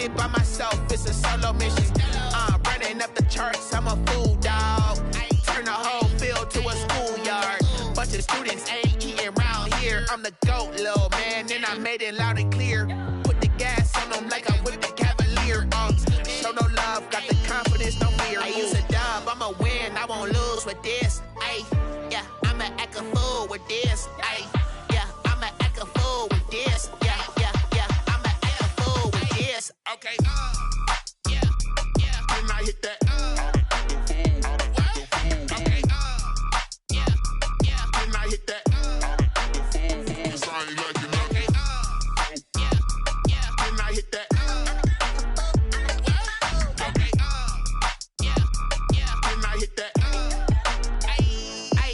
it by myself, it's a solo mission. Running up the charts, I'm a fool, dog. Turn the whole field to a schoolyard. Bunch of students ain't eating round here. I'm the GOAT, little man, and I made it loud and clear. Put the gas on them like I'm with the Cavalier. Show no love, got the confidence, no fear. I use a dub, I'ma win, I won't lose with this. Ay, yeah, I'ma act a fool with this. Ay, yeah, I'ma act a fool with this. Yeah, yeah, yeah, I'ma act a fool with this. Okay, yeah, yeah, when I hit that. Okay, yeah, yeah, when I hit that. It's I ain't like it. Okay, yeah, yeah, when I hit that. Okay, yeah, yeah, when I hit that. Ay,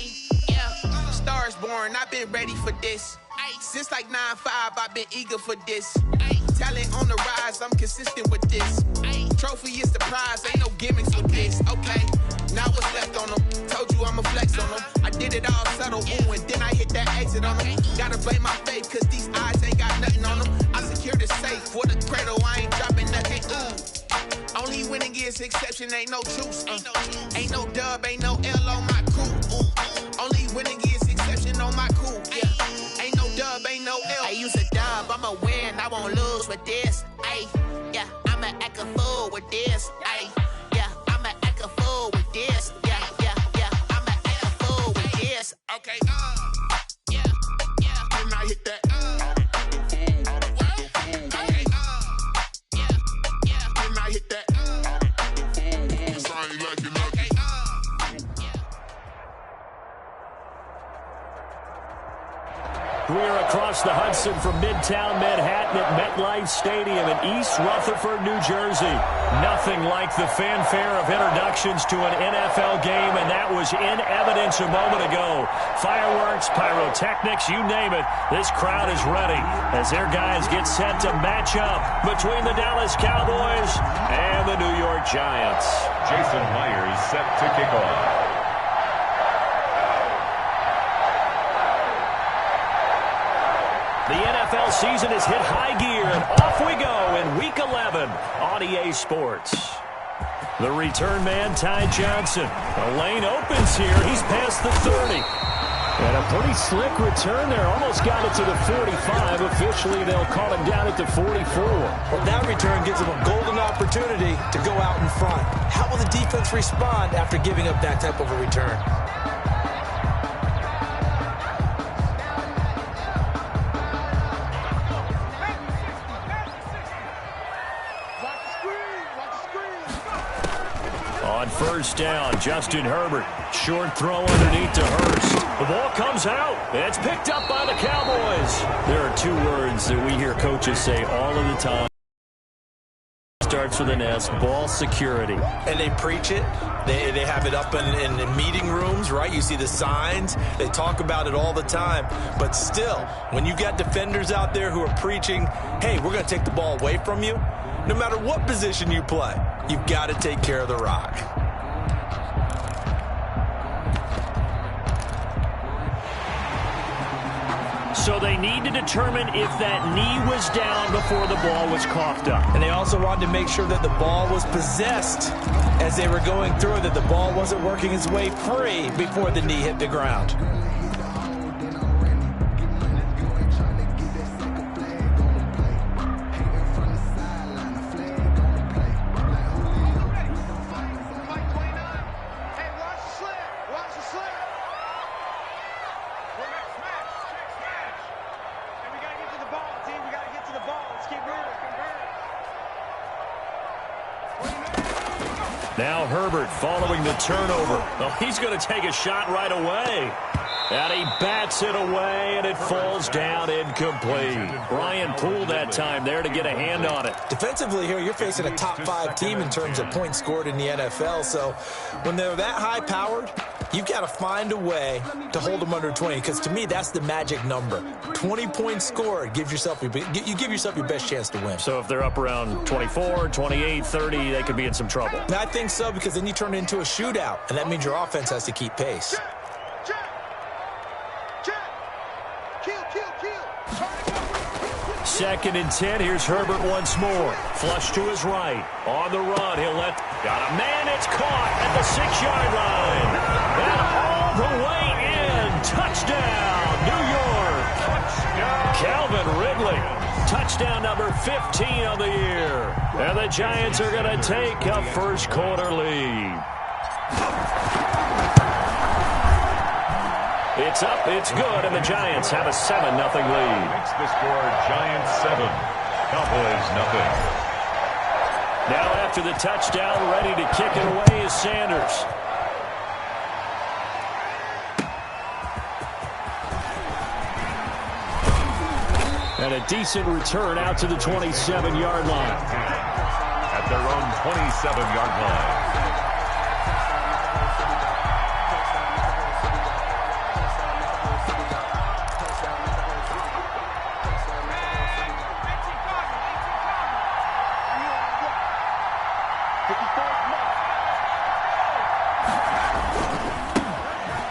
yeah, Stars born, I've been ready for this. Since like 9-5, I've been eager for this. Talent on the rise, I'm consistent with this. Trophy is the prize, ain't no gimmicks with this. Okay, now what's left on them? Told you I'ma flex on them. I did it all subtle, ooh, and then I hit that exit on them. Gotta blame my faith, cause these eyes ain't got nothing on them. I secure the safe for the cradle, I ain't dropping nothing, ooh. Only winning is exception, ain't no truce. Ain't no dub, ain't no L on my crew. Ooh. Only winning is exception on my crew, yeah. Ain't no dub, ain't no L. I use a dub, I'ma win, I won't lose with this. Ay, yeah, I'ma act a fool with this. Ay, yeah, I'ma act a fool with this. Yeah, yeah, yeah, I'ma act a fool with this. Okay, yeah, yeah, when I hit that. Okay, yeah, yeah, when I hit that. It's I ain't like it. Okay, We are across the Hudson from Midtown Manhattan at MetLife Stadium in East Rutherford, New Jersey. Nothing like the fanfare of introductions to an NFL game, and that was in evidence a moment ago. Fireworks, pyrotechnics, you name it. This crowd is ready as their guys get set to match up between the Dallas Cowboys and the New York Giants. Jason Myers set to kick off. The NFL season has hit high gear, and off we go in Week 11 on EA Sports. The return man, Ty Johnson. The lane opens here. He's past the 30. And a pretty slick return there. Almost got it to the 45. Officially, they'll call him down at the 44. Well, that return gives him a golden opportunity to go out in front. How will the defense respond after giving up that type of a return? On first down, Justin Herbert. Short throw underneath to Hurst. The ball comes out. It's picked up by the Cowboys. There are two words that we hear coaches say all of the time. Starts with an S, ball security. And they preach it. They have it up in meeting rooms, right? You see the signs. They talk about it all the time. But still, when you got defenders out there who are preaching, hey, we're going to take the ball away from you, no matter what position you play, you've got to take care of the rock. So they need to determine if that knee was down before the ball was coughed up. And they also wanted to make sure that the ball was possessed as they were going through, that the ball wasn't working its way free before the knee hit the ground. Now Herbert following the turnover. Oh, he's going to take a shot right away. And he bats it away, and it falls down incomplete. Brian Poole that time there to get a hand on it. Defensively here, you're facing a top-5 team in terms of points scored in the NFL. So when they're that high-powered, you've got to find a way to hold them under 20, because to me, that's the magic number. 20 points scored, you give yourself your best chance to win. So if they're up around 24, 28, 30, they could be in some trouble. And I think so, because then you turn it into a shootout, and that means your offense has to keep pace. 2nd and 10. Here's Herbert once more. Flush to his right. On the run. He'll got a man. It's caught at the 6-yard line. And all the way in. Touchdown, New York. Calvin Ridley. Touchdown number 15 of the year. And the Giants are going to take a first quarter lead. It's up, it's good, and the Giants have a 7-0 lead. Makes the score Giants 7, Cowboys 0. Now after the touchdown, ready to kick it away is Sanders. And a decent return out to the 27-yard line. At their own 27-yard line.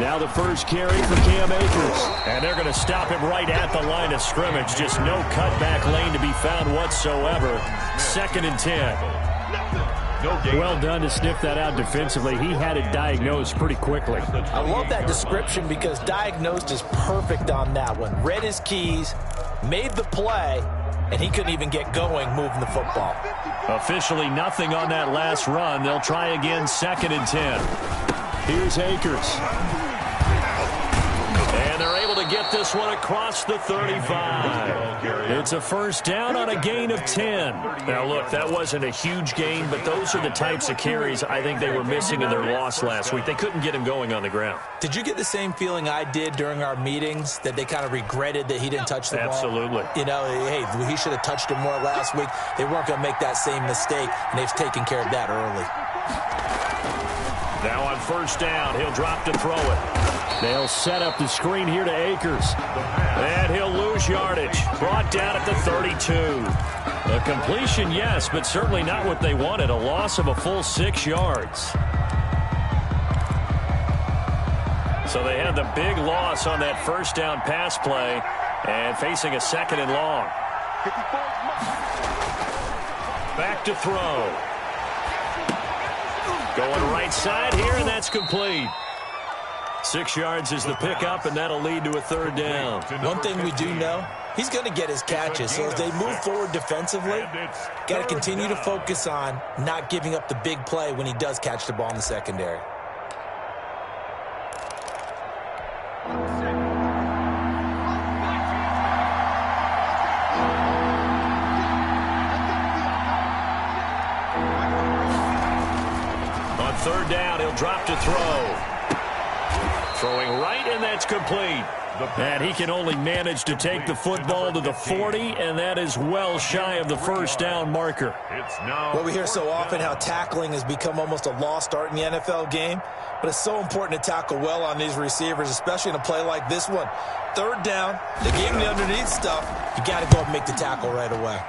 Now the first carry for Cam Akers. And they're going to stop him right at the line of scrimmage. Just no cutback lane to be found whatsoever. 2nd and 10. Well done to sniff that out defensively. He had it diagnosed pretty quickly. I love that description because diagnosed is perfect on that one. Read his keys, made the play, and he couldn't even get going moving the football. Officially nothing on that last run. They'll try again 2nd and 10. Here's Akers. And they're able to get this one across the 35. It's a first down on a gain of 10. Now, look, that wasn't a huge gain, but those are the types of carries I think they were missing in their loss last week. They couldn't get him going on the ground. Did you get the same feeling I did during our meetings, that they kind of regretted that he didn't touch the ball? Absolutely. You know, hey, he should have touched it more last week. They weren't going to make that same mistake, and they've taken care of that early. Now on first down, he'll drop to throw it. They'll set up the screen here to Akers. And he'll lose yardage. Brought down at the 32. A completion, yes, but certainly not what they wanted. A loss of a full 6 yards. So they had the big loss on that first down pass play and facing a 2nd and long. Back to throw. Going right side here, and that's complete. 6 yards is the pickup, and that'll lead to a 3rd down. One thing we do know, he's going to get his catches. So as they move forward defensively, got to continue to focus on not giving up the big play when he does catch the ball in the secondary. On 3rd down, he'll drop to throw. Throwing right, and that's complete. And he can only manage to take the football to the 40, and that is well shy of the first down marker. Well, we hear so often how tackling has become almost a lost art in the NFL game, but it's so important to tackle well on these receivers, especially in a play like this one. 3rd down, they gave him the underneath stuff. You got to go and make the tackle right away.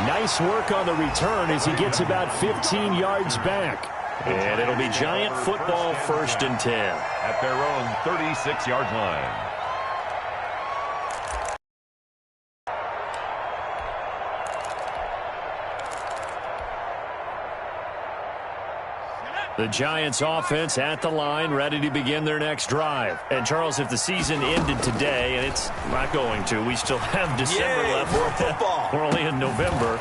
Nice work on the return as he gets about 15 yards back. And it'll be Giant football 1st and 10. At their own 36-yard line. The Giants offense at the line, ready to begin their next drive. And, Charles, if the season ended today, and it's not going to, we still have December left. More football. We're only in November.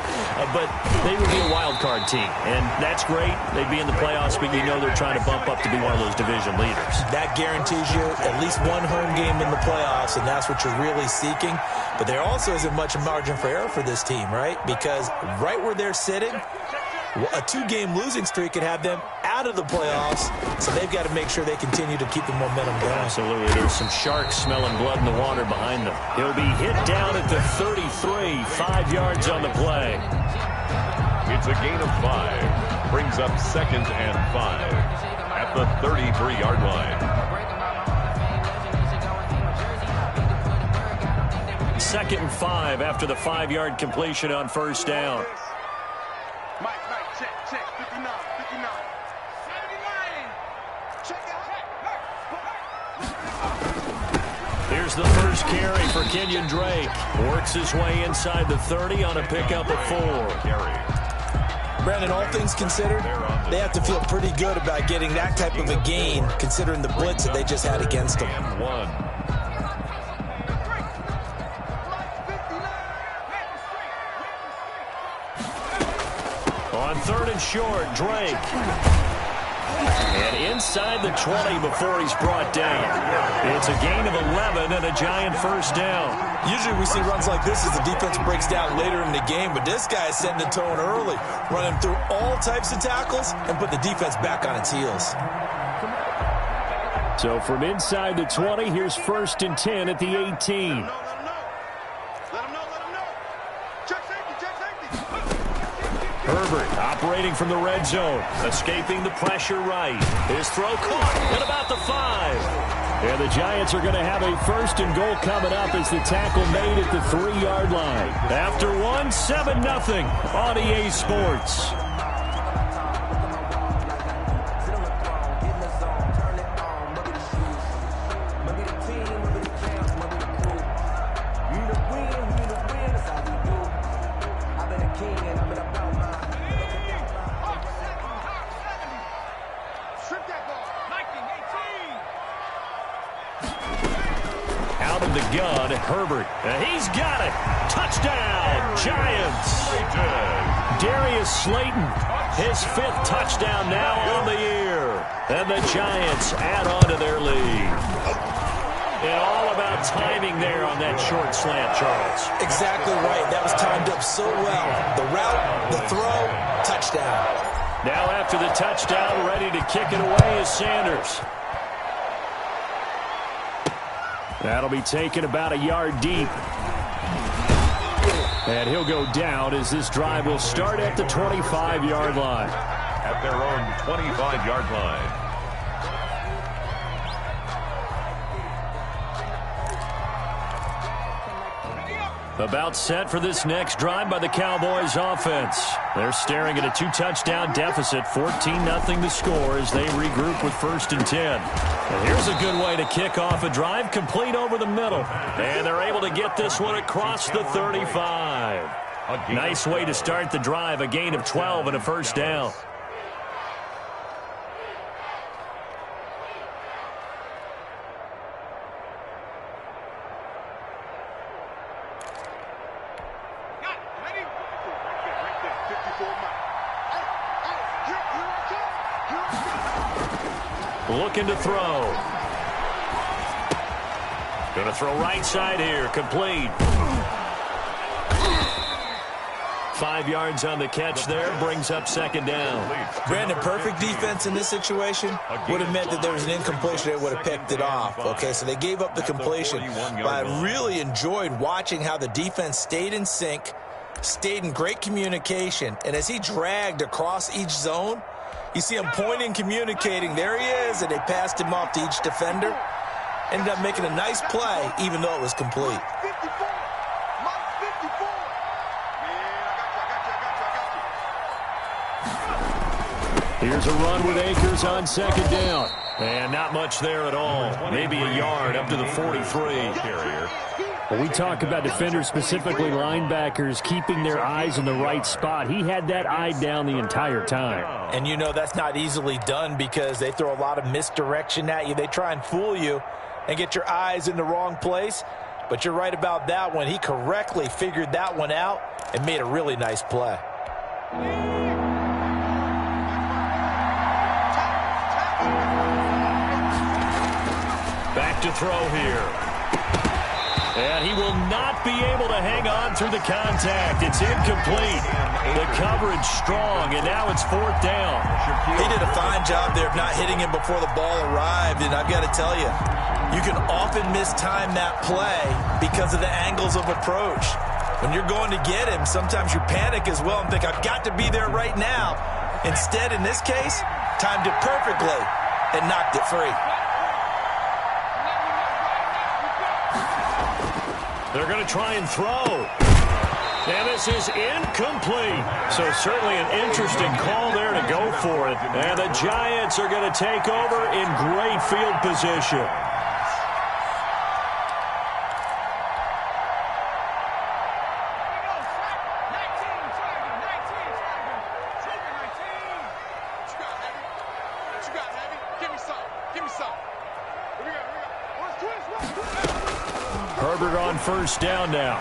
But they would be a wild card team. And that's great. They'd be in the playoffs, but you know they're trying to bump up to be one of those division leaders. That guarantees you at least one home game in the playoffs, and that's what you're really seeking. But there also isn't much margin for error for this team, right? Because right where they're sitting, a 2-game losing streak could have them out of the playoffs, so they've got to make sure they continue to keep the momentum going. Absolutely. There's some sharks smelling blood in the water behind them. He'll be hit down at the 33, 5 yards on the play. It's a gain of 5. Brings up 2nd and 5 at the 33-yard line. 2nd and 5 after the 5-yard completion on first down. Check, 59, 59. 79. Check out. Here's the first carry for Kenyon Drake. Works his way inside the 30 on a pickup of 4. Brandon, all things considered, they have to feel pretty good about getting that type of a gain, considering the blitz that they just had against them. On 3rd and short, Drake. And inside the 20 before he's brought down. It's a gain of 11 and a Giant first down. Usually we see runs like this as the defense breaks down later in the game, but this guy is setting the tone early, running through all types of tackles and put the defense back on its heels. So from inside the 20, here's 1st and 10 at the 18. Herbert operating from the red zone, escaping the pressure right. His throw caught at about the 5. And the Giants are going to have a 1st and goal coming up as the tackle made at the 3-yard line. After 7-0 on EA Sports. Herbert, he's got it. Touchdown, Giants. Darius Slayton, his 5th touchdown now on the year. And the Giants add on to their lead. And all about timing there on that short slant, Charles. Exactly right. That was timed up so well. The route, the throw, touchdown. Now after the touchdown, ready to kick it away is Sanders. That'll be taken about a yard deep. And he'll go down as this drive will start at the 25-yard line. At their own 25-yard line. About set for this next drive by the Cowboys offense. They're staring at a 2-touchdown deficit, 14-0 the score as they regroup with 1st and 10. And here's a good way to kick off a drive, complete over the middle. And they're able to get this one across the 35. Nice way to start the drive, a gain of 12 and a 1st down. Looking to throw. Going to throw right side here. Complete. 5 yards on the catch there. Brings up 2nd down. Brandon, perfect defense in this situation would have meant that there was an incompletion. They would have picked it off. Okay, so they gave up the completion. But I really enjoyed watching how the defense stayed in sync, stayed in great communication. And as he dragged across each zone, you see him pointing, communicating. There he is, and they passed him off to each defender. Ended up making a nice play, even though it was complete. Here's a run with Akers on 2nd down. And not much there at all. Maybe a yard up to the 43. When we talk about defenders, specifically linebackers, keeping their eyes in the right spot, he had that eye down the entire time. And you know that's not easily done because they throw a lot of misdirection at you. They try and fool you and get your eyes in the wrong place. But you're right about that one. He correctly figured that one out and made a really nice play. Back to throw here. And he will not be able to hang on through the contact. It's incomplete. The coverage strong, and now it's 4th down. He did a fine job there of not hitting him before the ball arrived, and I've got to tell you, you can often mistime that play because of the angles of approach. When you're going to get him, sometimes you panic as well and think, I've got to be there right now. Instead, in this case, timed it perfectly and knocked it free. They're going to try and throw. And this is incomplete. So certainly an interesting call there to go for it. And the Giants are going to take over in great field position. Herbert on first down now.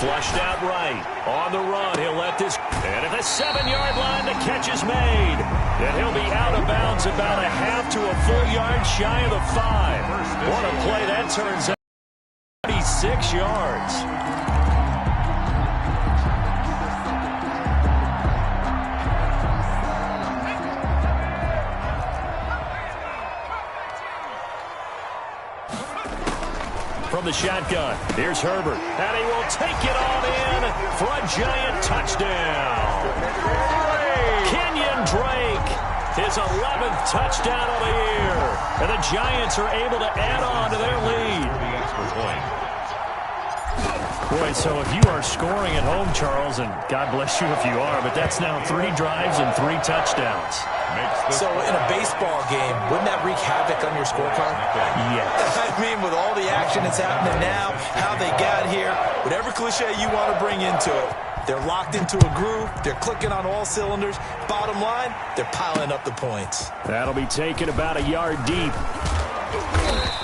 Flushed out right. On the run, he'll let this. And at the 7-yard line, the catch is made. And he'll be out of bounds about a half to a full yard shy of the 5. What a play that turns out. 26 yards. From the shotgun, here's Herbert, and he will take it on in for a giant touchdown. Kenyon Drake, his 11th touchdown of the year, and the Giants are able to add on to their lead. Boy, so if you are scoring at home, Charles, and God bless you if you are, but that's now 3 drives and 3 touchdowns. So in a baseball game, wouldn't that wreak havoc on your scorecard? Yes. I mean, with all the action that's happening now, how they got here, whatever cliche you want to bring into it, they're locked into a groove, they're clicking on all cylinders. Bottom line, they're piling up the points. That'll be taken about a yard deep.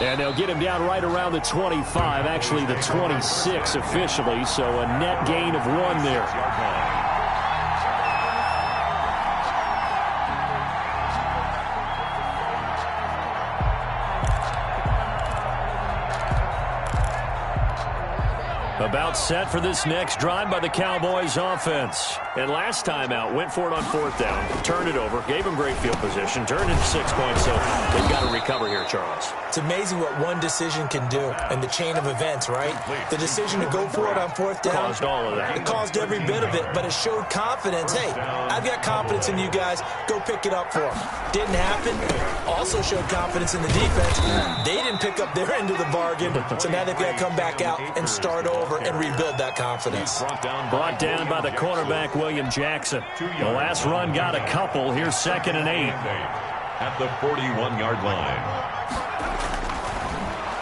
And they'll get him down right around the 25, actually the 26 officially, so a net gain of 1 there. About set for this next drive by the Cowboys offense. And last time out, went for it on 4th down, turned it over, gave them great field position, turned into 6 points, so they've got to recover here, Charles. It's amazing what one decision can do in the chain of events, right? The decision to go for it on 4th down. Caused all of that. It caused every bit of it, but it showed confidence. Hey, I've got confidence in you guys. Go pick it up for them. Didn't happen. Also showed confidence in the defense. They didn't pick up their end of the bargain, so now they've got to come back out and start over and rebuild that confidence. Brought down by the cornerback, William Jackson. The last run got a couple. Here's 2nd and 8. At the 41-yard line.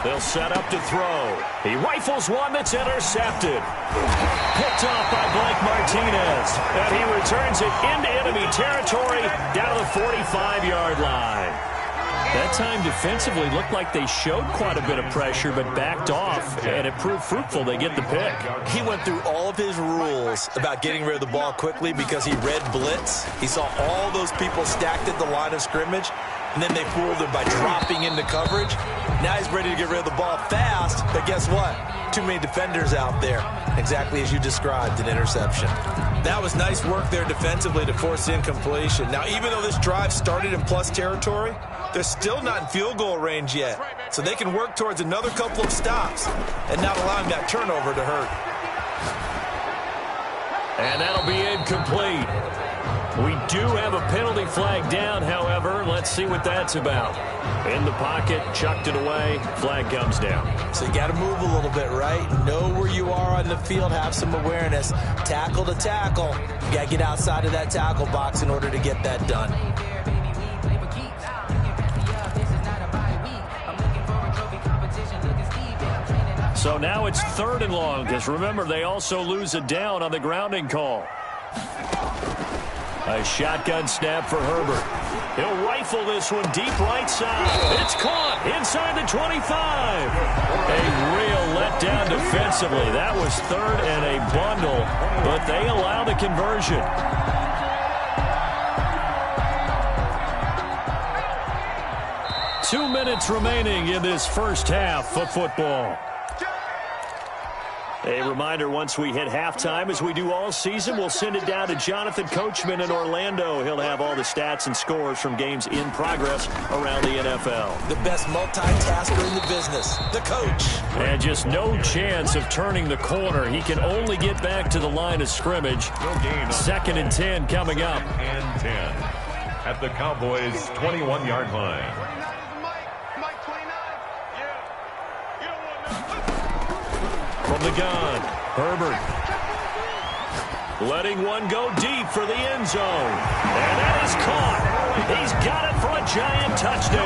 They'll set up to throw. He rifles one that's intercepted. Picked off by Blake Martinez. And he returns it into enemy territory down to the 45-yard line. That time defensively looked like they showed quite a bit of pressure but backed off, and it proved fruitful. They get the pick. He went through all of his rules about getting rid of the ball quickly because he read blitz. He saw all those people stacked at the line of scrimmage, and then they fooled him by dropping into coverage. Now he's ready to get rid of the ball fast, but guess what? Too many defenders out there. Exactly as you described, an interception. That was nice work there defensively to force incompletion. Now, even though this drive started in plus territory, they're still not in field goal range yet. So they can work towards another couple of stops and not allowing that turnover to hurt. And that'll be incomplete. We do have a penalty flag down, however. Let's see what that's about. In the pocket, chucked it away, flag comes down. So you got to move a little bit, right? Know where you are on the field, have some awareness. Tackle to tackle. You got to get outside of that tackle box in order to get that done. So now it's 3rd and long, because remember, they also lose a down on the grounding call. A shotgun snap for Herbert. He'll rifle this one deep right side. It's caught inside the 25. A real letdown defensively. That was 3rd and a bundle, but they allow the conversion. Two minutes remaining in this first half of football. A reminder, once we hit halftime, as we do all season, we'll send it down to Jonathan Coachman in Orlando. He'll have all the stats and scores from games in progress around the NFL. The best multitasker in the business, the coach. And just no chance of turning the corner. He can only get back to the line of scrimmage. 2nd and 10 coming up. And 10 at the Cowboys' 21-yard line. From the gun, Herbert letting one go deep for the end zone. And that is caught. He's got it for a giant touchdown.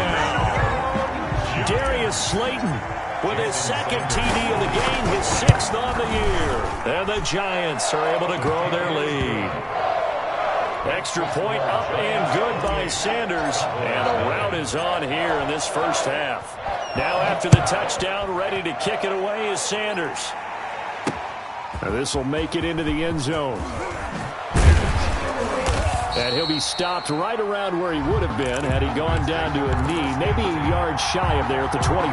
Darius Slayton with his 2nd TD of the game, his 6th on the year. And the Giants are able to grow their lead. Extra point up and good by Sanders. And a rout is on here in this first half. Now after the touchdown, ready to kick it away is Sanders. This will make it into the end zone. And he'll be stopped right around where he would have been had he gone down to a knee, maybe a yard shy of there at the 24.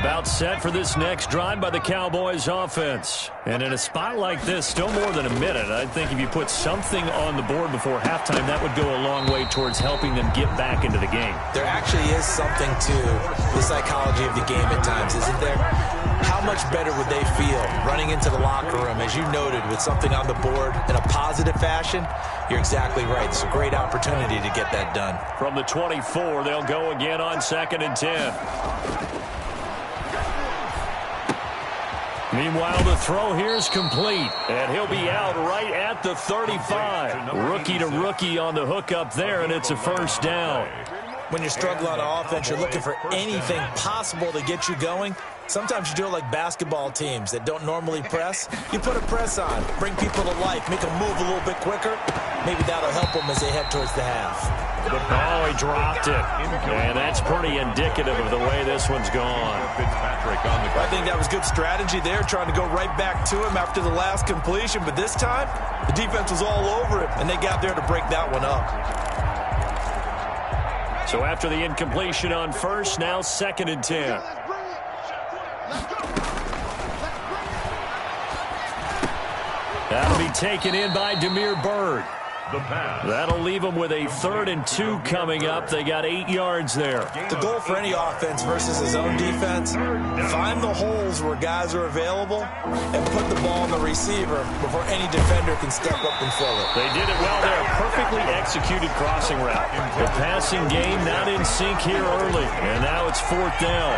About set for this next drive by the Cowboys offense. And in a spot like this, still more than a minute, I think if you put something on the board before halftime, that would go a long way towards helping them get back into the game. There actually is something to the psychology of the game at times, isn't there? How much better would they feel running into the locker room, as you noted, with something on the board in a positive fashion? You're exactly right. It's a great opportunity to get that done. From the 24, they'll go again on 2nd and 10. Meanwhile, the throw here is complete, and he'll be out right at the 35. Rookie to rookie on the hook up there, and it's a first down. When you're struggling on offense, you're looking for anything possible to get you going. Sometimes you do it like basketball teams that don't normally press. You put a press on, bring people to life, make them move a little bit quicker. Maybe that'll help them as they head towards the half. Oh, he dropped it. And that's pretty indicative of the way this one's gone. I think that was good strategy there, trying to go right back to him after the last completion. But this time, the defense was all over it, and they got there to break that one up. So after the incompletion on first, now 2nd and 10. That'll be taken in by Damiere Byrd. That'll leave them with a 3rd and 2 coming up. They got 8 yards there. The goal for any offense versus his own defense, find the holes where guys are available and put the ball on the receiver before any defender can step up and fill it. They did it well there. Perfectly executed crossing route. The passing game not in sync here early. And now it's 4th down.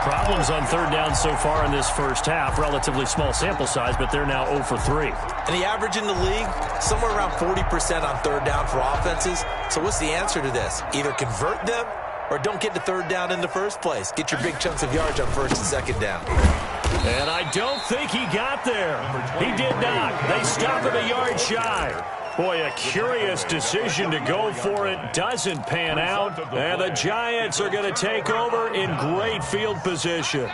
Problems on 3rd down so far in this first half. Relatively small sample size, but they're now 0 for 3. And the average in the league, somewhere around 40% on 3rd down for offenses. So what's the answer to this? Either convert them or don't get to 3rd down in the first place. Get your big chunks of yards on 1st and 2nd down. And I don't think he got there. He did not. They stopped him a yard shy. Boy, a curious decision to go for it. Doesn't pan out. And the Giants are going to take over in great field position.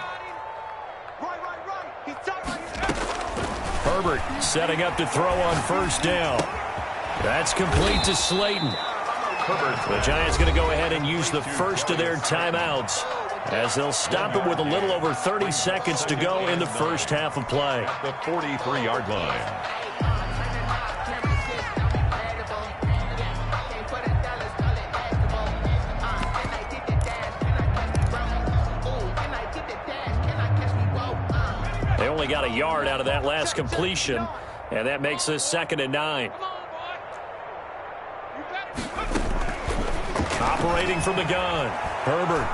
Herbert setting up to throw on 1st down. That's complete to Slayton. The Giants going to go ahead and use the first of their timeouts as they'll stop it with a little over 30 seconds to go in the first half of play. The 43-yard line. They only got a yard out of that last completion, and that makes this 2nd and 9. Operating from the gun, Herbert.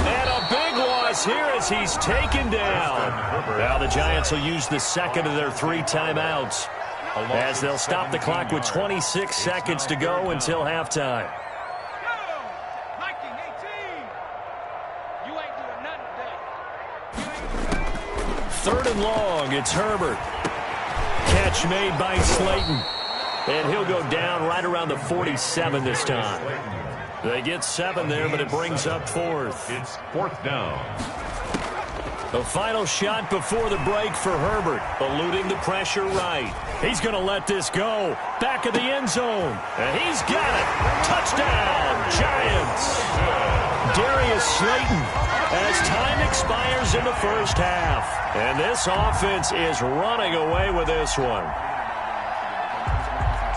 And a big loss here as he's taken down. Now the Giants will use the 2nd of their 3 timeouts as they'll stop the clock with 26 seconds to go until halftime. 3rd and long, it's Herbert. Catch made by Slayton. And he'll go down right around the 47 this time. They get 7 there, but it brings up 4th. It's 4th down. The final shot before the break for Herbert, eluding the pressure right. He's going to let this go. Back of the end zone. And he's got it. Touchdown, Giants. Darius Slayton as time expires in the first half. And this offense is running away with this one.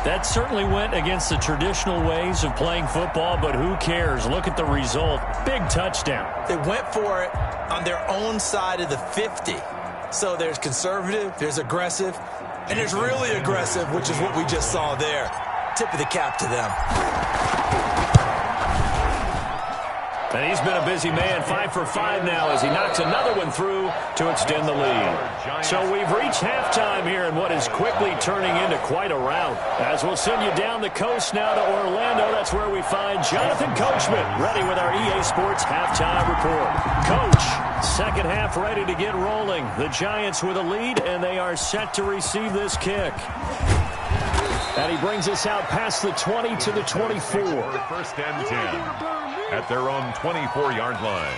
That certainly went against the traditional ways of playing football, but who cares? Look at the result. Big touchdown. They went for it on their own side of the 50. So there's conservative, there's aggressive, and there's really aggressive, which is what we just saw there. Tip of the cap to them. And he's been a busy man, 5 for 5 now as he knocks another one through to extend the lead. So we've reached halftime here in what is quickly turning into quite a rout. As we'll send you down the coast now to Orlando, that's where we find Jonathan Coachman ready with our EA Sports halftime report. Coach, second half ready to get rolling. The Giants with a lead, and they are set to receive this kick. And he brings us out past the 20 to the 24. First and 10 at their own 24-yard line.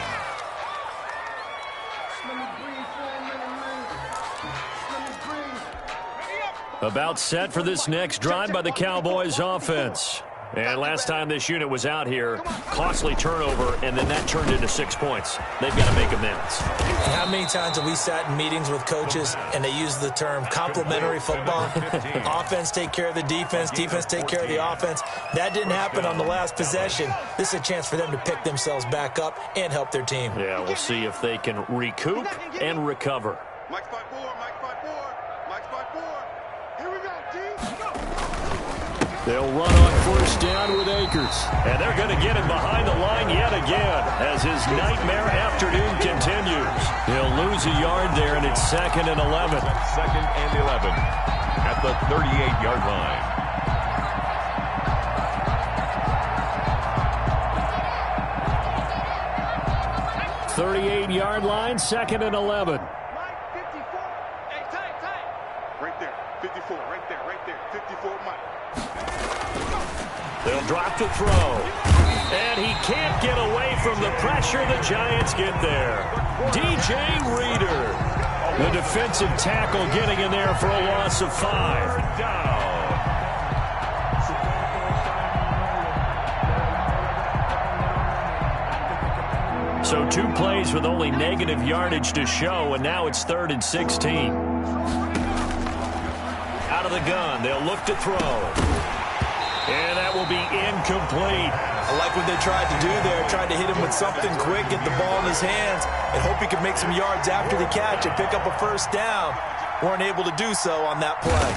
About set for this next drive by the Cowboys offense. And last time this unit was out here, costly turnover, and then that turned into 6 points. They've got to make amends. How many times have we sat in meetings with coaches and they use the term complementary football? Offense take care of the defense, defense take care of the offense. That didn't happen on the last possession. This is a chance for them to pick themselves back up and help their team. Yeah, we'll see if they can recoup and recover. Mike 5-4, Mike 5-4, Mike 5-4. Here we go, team. Go. They'll run on first down with Akers. And they're going to get him behind the line yet again as his nightmare afternoon continues. He'll lose a yard there, and it's 2nd and 11. 2nd and 11 at the 38-yard line. 38-yard line, 2nd and 11. Mike 54. Hey, tight. Right there. 54. Right there. 54, Mike. They'll drop to throw. And he can't get away from the pressure. The Giants get there. DJ Reader, the defensive tackle, getting in there for a loss of 5. So 2 plays with only negative yardage to show, and now it's 3rd and 16. Out of the gun, they'll look to throw. And that will be incomplete. I like what they tried to do there. Tried to hit him with something quick, get the ball in his hands, and hope he could make some yards after the catch and pick up a first down. Weren't able to do so on that play.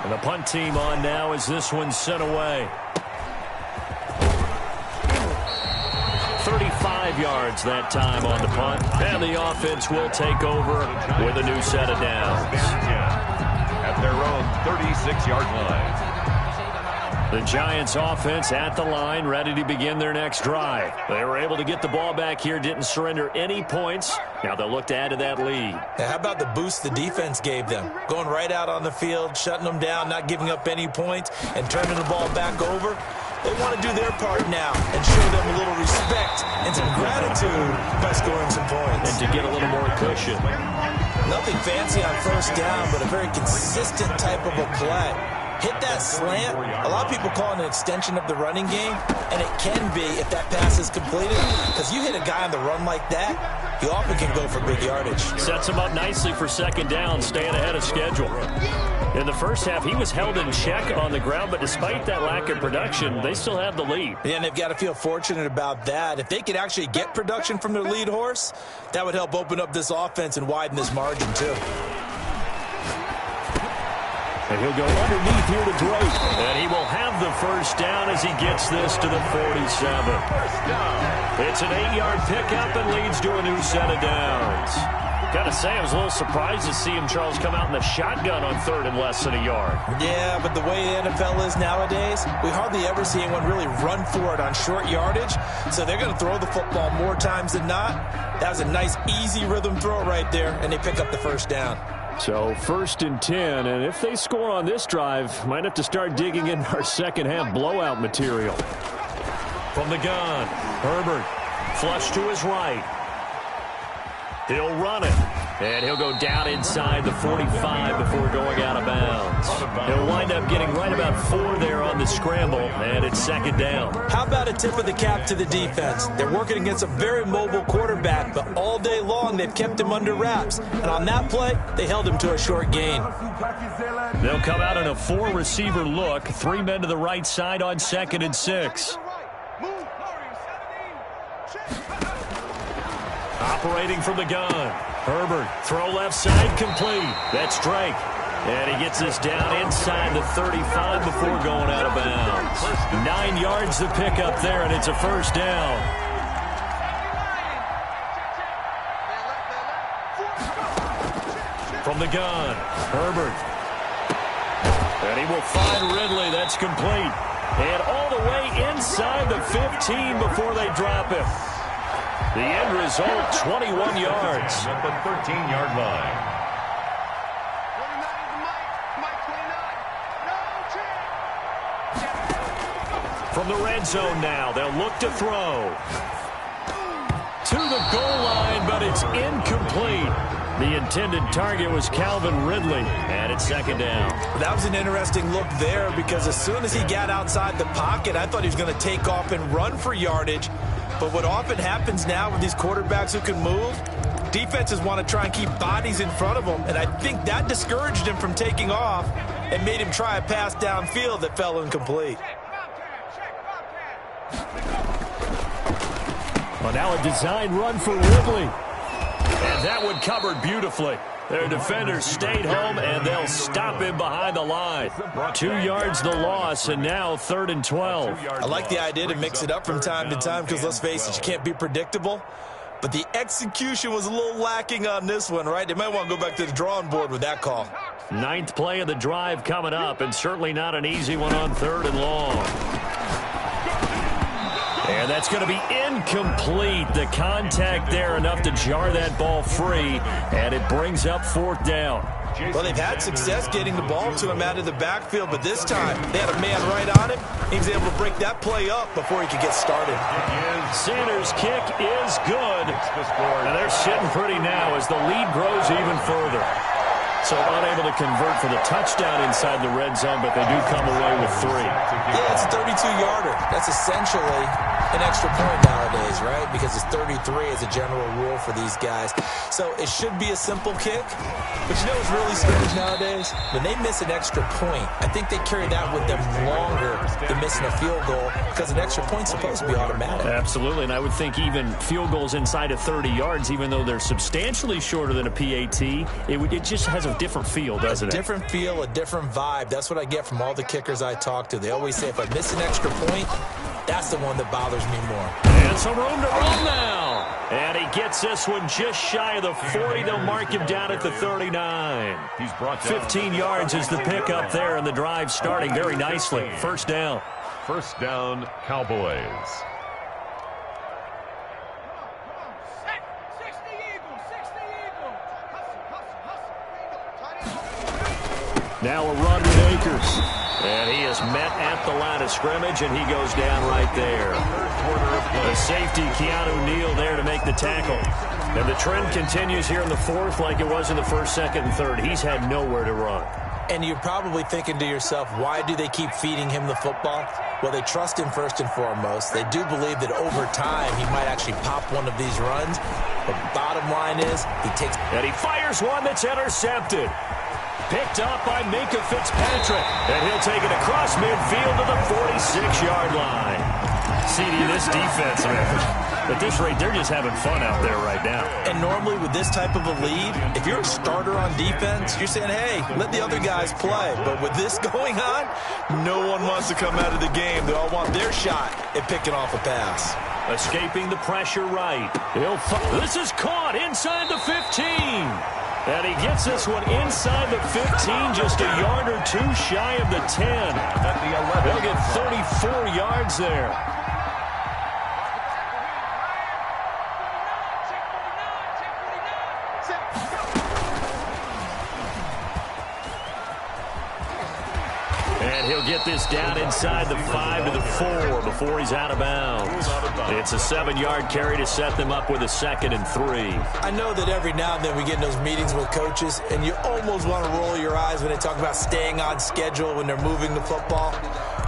And the punt team on now as this one's sent away. 35 yards that time on the punt. And the offense will take over with a new set of downs. At their own 36-yard line. The Giants offense at the line, ready to begin their next drive. They were able to get the ball back here, didn't surrender any points. Now they'll look to add to that lead. How about the boost the defense gave them? Going right out on the field, shutting them down, not giving up any points, and turning the ball back over. They want to do their part now and show them a little respect and some gratitude by scoring some points. And to get a little more cushion. Nothing fancy on first down, but a very consistent type of a play. Hit that slant. A lot of people call it an extension of the running game, and it can be if that pass is completed, because you hit a guy on the run like that, he often can go for big yardage. Sets him up nicely for 2nd down, staying ahead of schedule. In the first half, he was held in check on the ground, but despite that lack of production, they still have the lead. Yeah, and they've got to feel fortunate about that. If they could actually get production from their lead horse, that would help open up this offense and widen this margin, too. And he'll go underneath here to Drake. And he will have the first down as he gets this to the 47. It's an 8-yard pickup and leads to a new set of downs. Gotta say, I was a little surprised to see him, Charles, come out in the shotgun on 3rd and less than a yard. Yeah, but the way the NFL is nowadays, we hardly ever see anyone really run for it on short yardage. So they're going to throw the football more times than not. That was a nice, easy rhythm throw right there, and they pick up the first down. So 1st and 10, and if they score on this drive, might have to start digging in our second half blowout material. From the gun, Herbert, flush to his right. He'll run it, and he'll go down inside the 45 before going out of bounds. He'll wind up getting right about 4 there on the scramble, and it's 2nd down. How about a tip of the cap to the defense? They're working against a very mobile quarterback, but all day long they've kept him under wraps. And on that play, they held him to a short gain. They'll come out in a 4-receiver look, 3 men to the right side on 2nd and 6. Operating from the gun. Herbert, throw left side, complete. That's Drake. And he gets this down inside the 35 before going out of bounds. 9 yards to pick up there, and it's a first down. From the gun, Herbert. And he will find Ridley. That's complete. And all the way inside the 15 before they drop him. The end result, 21 yards. At the 13-yard line. From the red zone now, they'll look to throw. To the goal line, but it's incomplete. The intended target was Calvin Ridley, and it's second down. That was an interesting look there because as soon as he got outside the pocket, I thought he was going to take off and run for yardage. But what often happens now with these quarterbacks who can move, defenses want to try and keep bodies in front of them, and I think that discouraged him from taking off and made him try a pass downfield that fell incomplete. Well, now a design run for Ridley. And that one covered beautifully. Their defenders stayed home, and they'll stop him behind the line. 2 yards the loss, and now 3rd and 12. I like the idea to mix it up from time to time because, let's face it, you can't be predictable. But the execution was a little lacking on this one, right? They might want to go back to the drawing board with that call. 9th play of the drive coming up, and certainly not an easy one on 3rd and long. And that's going to be incomplete. The contact there enough to jar that ball free, and it brings up 4th down. Well, they've had success getting the ball to him out of the backfield, but this time they had a man right on him. He was able to break that play up before he could get started. Sanders' kick is good, and they're sitting pretty now as the lead grows even further. So unable to convert for the touchdown inside the red zone, but they do come away with 3. Yeah, it's a 32-yarder. That's essentially an extra point nowadays, right? Because it's 33 as a general rule for these guys. So it should be a simple kick. But you know what's really strange nowadays? When they miss an extra point, I think they carry that with them longer than missing a field goal because an extra point's supposed to be automatic. Absolutely, and I would think even field goals inside of 30 yards, even though they're substantially shorter than a PAT, it just has a different feel, doesn't it? A different feel, a different vibe. That's what I get from all the kickers I talk to. They always say if I miss an extra point, that's the one that bothers me more. And some room to run now. And he gets this one just shy of the 40. They'll mark him down at the 39. He's brought down. 15 yards is the pickup there, and the drive starting very nicely. First down. First down, Cowboys. Now a run with Akers. And he is met at the line of scrimmage, and he goes down right there. The safety, Keanu Neal, there to make the tackle. And the trend continues here in the 4th like it was in the 1st, 2nd, and 3rd. He's had nowhere to run. And you're probably thinking to yourself, why do they keep feeding him the football? Well, they trust him first and foremost. They do believe that over time he might actually pop one of these runs. But bottom line is, he takes... And he fires one that's intercepted. Picked up by Minkah Fitzpatrick. And he'll take it across midfield to the 46-yard line. CD, this defense, man, at this rate, they're just having fun out there right now. And normally with this type of a lead, if you're a starter on defense, you're saying, hey, let the other guys play. But with this going on, no one wants to come out of the game. They all want their shot at picking off a pass. Escaping the pressure right. This is caught inside the 15. And he gets this one inside the 15, just a yard or two shy of the 10. At the 11. They'll get 34 yards there. And he'll get this down inside the 5 to the 4 before he's out of bounds. It's a 7-yard carry to set them up with a 2nd and 3. I know that every now and then we get in those meetings with coaches, and you almost want to roll your eyes when they talk about staying on schedule when they're moving the football.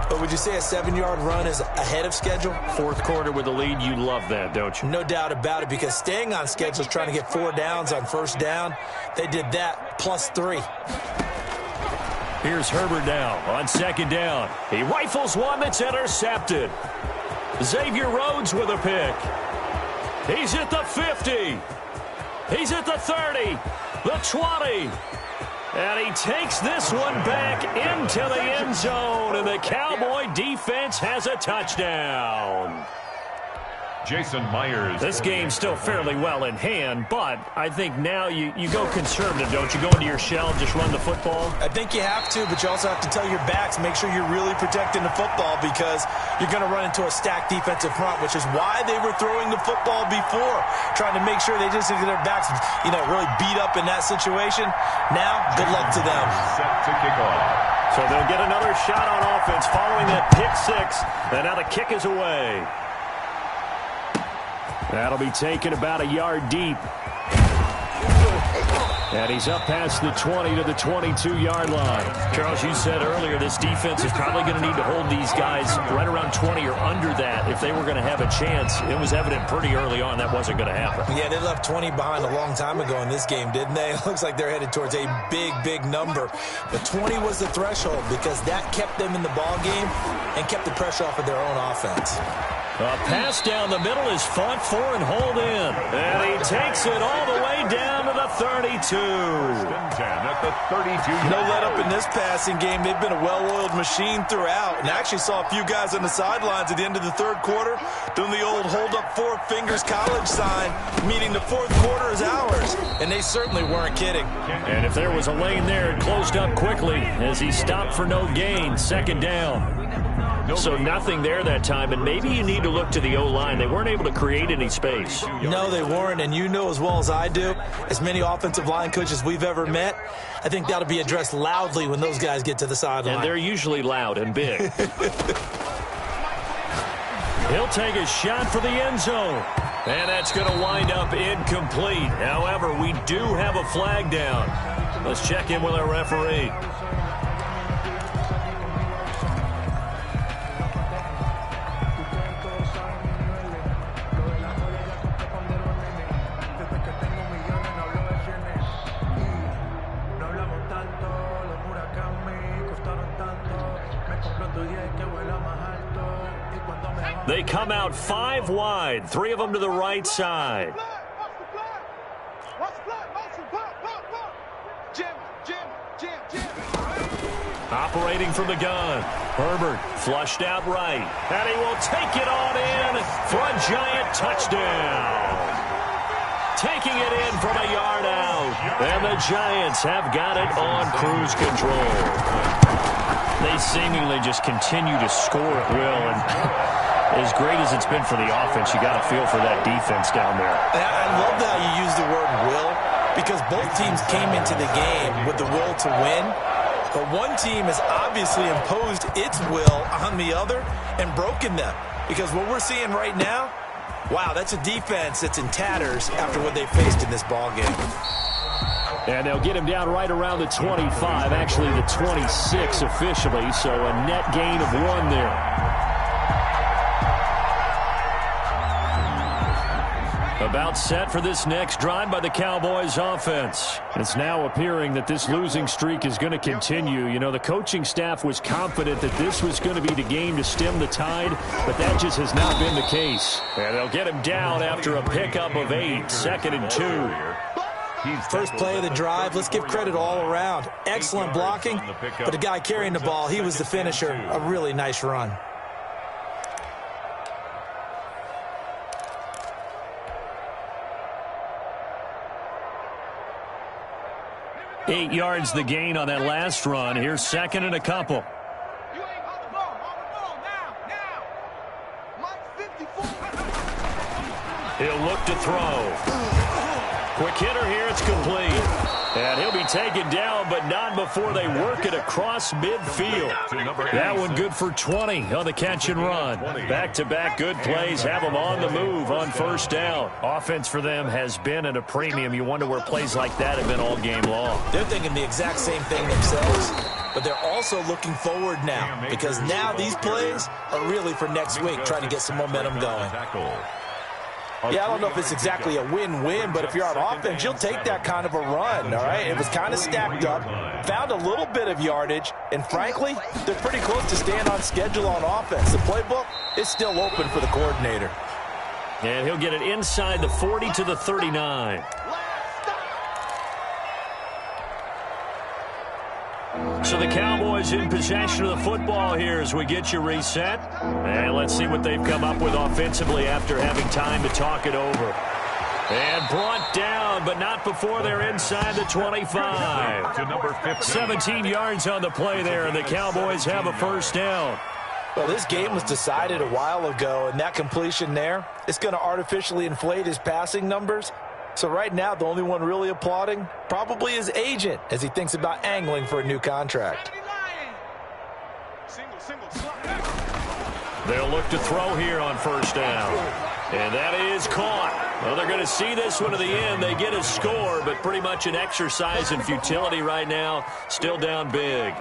But would you say a 7-yard run is ahead of schedule? 4th quarter with the lead, you love that, don't you? No doubt about it, because staying on schedule is trying to get 4 downs on first down. They did that plus 3. Here's Herbert now on 2nd down. He rifles one that's intercepted. Xavier Rhodes with a pick. He's at the 50. He's at the 30. The 20. And he takes this one back into the end zone, and the Cowboy defense has a touchdown. Jason Myers. This game's still fairly well in hand, but I think now you go conservative, don't you? Go into your shell and just run the football? I think you have to, but you also have to tell your backs, make sure you're really protecting the football because you're going to run into a stacked defensive front, which is why they were throwing the football before, trying to make sure they just get their backs, really beat up in that situation. Now, good luck to them. Set to kick off. So they'll get another shot on offense following that pick six, and now the kick is away. That'll be taken about a yard deep. And he's up past the 20 to the 22-yard line. Charles, you said earlier this defense is probably going to need to hold these guys right around 20 or under that if they were going to have a chance. It was evident pretty early on that wasn't going to happen. Yeah, they left 20 behind a long time ago in this game, didn't they? It looks like they're headed towards a big, big number. But 20 was the threshold because that kept them in the ball game and kept the pressure off of their own offense. A pass down the middle is fought for and hauled in. And he takes it all the way down to the 32. At the 32. No let up in this passing game. They've been a well-oiled machine throughout. And I actually saw a few guys on the sidelines at the end of the third quarter doing the old hold up four fingers college sign, meaning the fourth quarter is ours. And they certainly weren't kidding. And if there was a lane there, it closed up quickly as he stopped for no gain. Second down. So nothing there that time, and maybe you need to look to the O-line. They weren't able to create any space. No, they weren't, and you know as well as I do, as many offensive line coaches we've ever met, I think that'll be addressed loudly when those guys get to the sideline. And they're usually loud and big. He'll take a shot for the end zone. And that's going to wind up incomplete. However, we do have a flag down. Let's check in with our referee. They come out 5 wide, 3 of them to the right side. Operating from the gun. Herbert flushed out right. And he will take it on in for a giant touchdown. Taking it in from a yard out. And the Giants have got it on cruise control. They seemingly just continue to score at will. And as great as it's been for the offense, you got to feel for that defense down there. I love how you use the word will, because both teams came into the game with the will to win, but one team has obviously imposed its will on the other and broken them. Because what we're seeing right now, wow, that's a defense that's in tatters after what they faced in this ball game. And they'll get him down right around the 25, actually the 26 officially, so a net gain of 1 there. About set for this next drive by the Cowboys offense. It's now appearing that this losing streak is going to continue. You know, the coaching staff was confident that this was going to be the game to stem the tide, but that just has not been the case. And they'll get him down after a pickup of 8, 2nd and 2. First play of the drive, let's give credit all around. Excellent blocking, but the guy carrying the ball, he was the finisher. A really nice run. 8 yards the gain on that last run. Here's 2nd and a couple. He'll look to throw. Quick hitter here, it's complete. And he'll be taken down, but not before they work it across midfield. That one good for 20 on the catch and run. Back-to-back good plays have them on the move on first down. Offense for them has been at a premium. You wonder where plays like that have been all game long. They're thinking the exact same thing themselves, but they're also looking forward now, because now these plays are really for next week, trying to get some momentum going. Yeah, I don't know if it's exactly a win-win, but if you're on offense, you'll take that kind of a run, all right? It was kind of stacked up, found a little bit of yardage, and frankly, they're pretty close to staying on schedule on offense. The playbook is still open for the coordinator. And he'll get it inside the 40 to the 39. So the Cowboys in possession of the football here as we get you reset. And let's see what they've come up with offensively after having time to talk it over. And brought down, but not before they're inside the 25. To number 15. 17 yards on the play there, and the Cowboys have a first down. Well, this game was decided a while ago, and that completion there, it's going to artificially inflate his passing numbers. So right now, the only one really applauding probably his agent as he thinks about angling for a new contract. They'll look to throw here on first down. And that is caught. Well, they're going to see this one to the end. They get a score, but pretty much an exercise in futility right now. Still down big.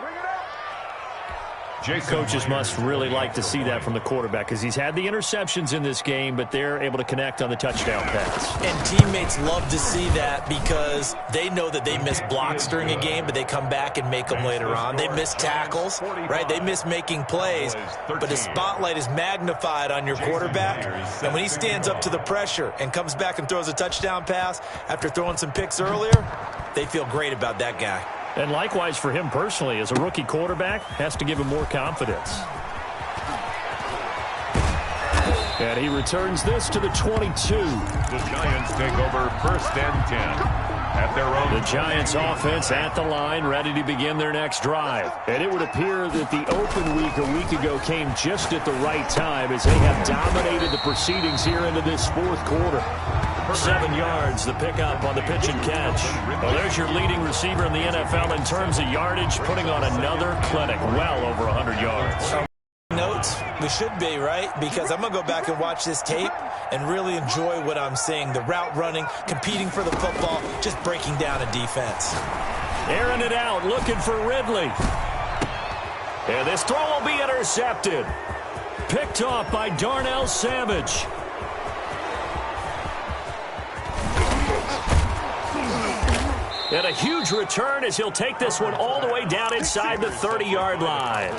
Coaches must really like to see that from the quarterback because he's had the interceptions in this game, but they're able to connect on the touchdown pass. And teammates love to see that because they know that they miss blocks during a game, but they come back and make them later on. They miss tackles, right? They miss making plays, but the spotlight is magnified on your quarterback. And when he stands up to the pressure and comes back and throws a touchdown pass after throwing some picks earlier, they feel great about that guy. And likewise for him personally, as a rookie quarterback, has to give him more confidence. And he returns this to the 22. The Giants take over first and 10 at their own. The Giants offense at the line, ready to begin their next drive. And it would appear that the open week a week ago came just at the right time as they have dominated the proceedings here into this fourth quarter. 7 yards, the pickup on the pitch and catch. Well, there's your leading receiver in the NFL in terms of yardage, putting on another clinic, well over 100 yards. Notes, we should be, right? Because I'm going to go back and watch this tape and really enjoy what I'm seeing. The route running, competing for the football, just breaking down a defense. Airing it out, looking for Ridley. And this throw will be intercepted. Picked off by Darnell Savage. And a huge return as he'll take this one all the way down inside the 30-yard line.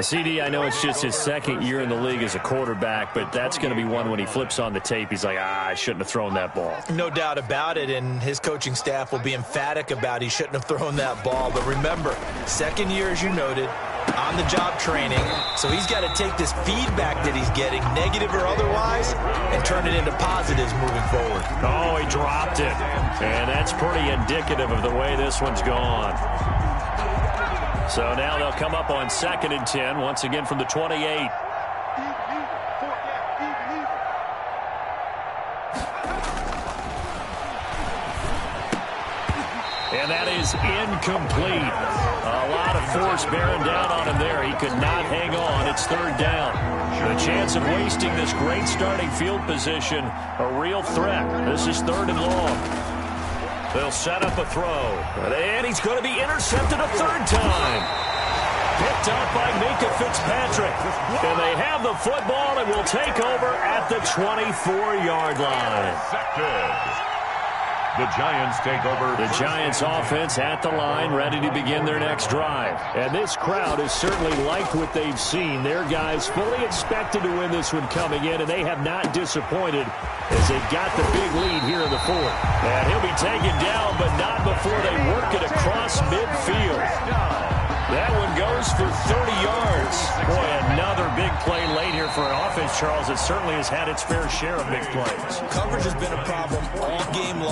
CD, I know it's just his second year in the league as a quarterback, but that's going to be one when he flips on the tape. He's like, I shouldn't have thrown that ball. No doubt about it, and his coaching staff will be emphatic about he shouldn't have thrown that ball. But remember, second year, as you noted, on-the-job training, so he's got to take this feedback that he's getting, negative or otherwise, and turn it into positives moving forward. Oh, he dropped it, and that's pretty indicative of the way this one's gone. So now they'll come up on 2nd and 10, once again from the 28. And that is incomplete. A lot of force bearing down on him there. He could not hang on. It's 3rd down. The chance of wasting this great starting field position, a real threat. This is 3rd and long. They'll set up a throw. And he's going to be intercepted a 3rd time. Picked up by Minka Fitzpatrick. And they have the football and will take over at the 24-yard line. The Giants take over. The Giants offense at the line, ready to begin their next drive. And this crowd has certainly liked what they've seen. Their guys fully expected to win this one coming in, and they have not disappointed as they've got the big lead here in the 4th. And he'll be taken down, but not before they work it across midfield. That one goes for 30 yards. Boy, another big play late here for an offense, Charles, that certainly has had its fair share of big plays. Coverage has been a problem all game long.